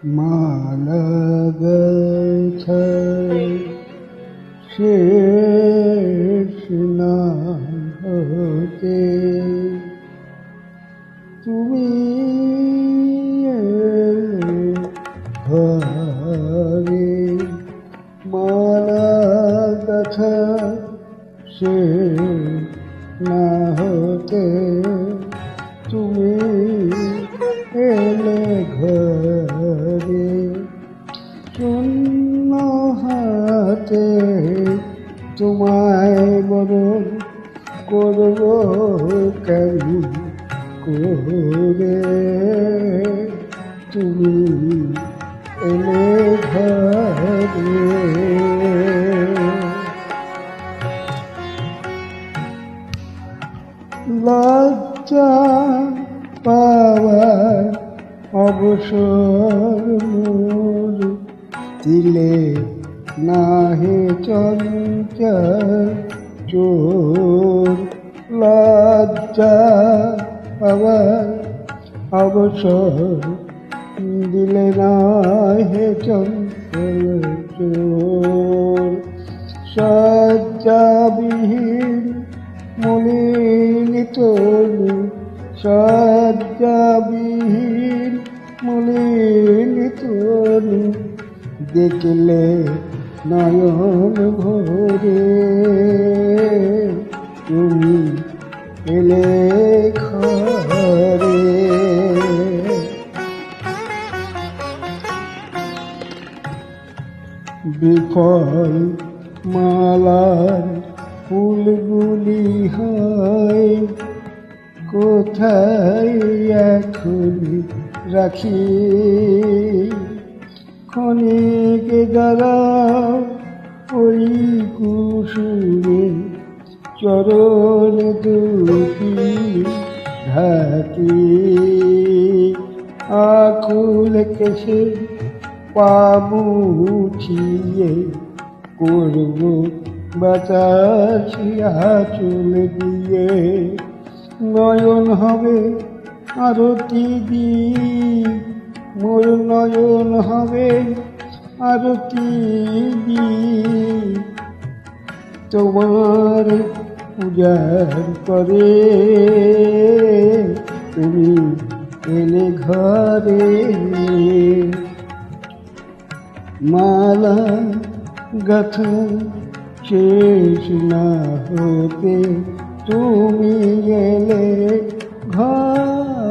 মালা গাথা শেষ না হতে তুমি ঘরে মালা গাথা শেষ না হতে তুমি এলে ঘরে শূন্য হাতে তোমায় বরণ করব কেন করে তুমি এলে ঘরে লজ্জা পাওয়ার অবসর মোর দিলে নাহে চঞ্চল চোর লজ্জা পাওয়ার অবসর দিলে নাহে চঞ্চল চোর শয্যাবিহীন মলিন তনু শয্যাবিহীন মলিন তনু দেখলে নয়ন ভরে তুমি এলে ঘরে বিফল মালার ফুলগুলি হয় কোথায় এখন রাখি ক্ষণিক দাঁড়াও ওই কুসুমে চরণ দুটি ঢাকি আকুল কেশে পা মুছিয়ে করব বাতাসিয়া চুল দিয়ে নয়ন হবে আরতি দ্বীপ মোর নয়ন হবে আরতি দ্বীপ তোমার পূজার করে তুমি এলে ঘরে মালা গাথা শেষ না হতে তুমি এলে ঘরে।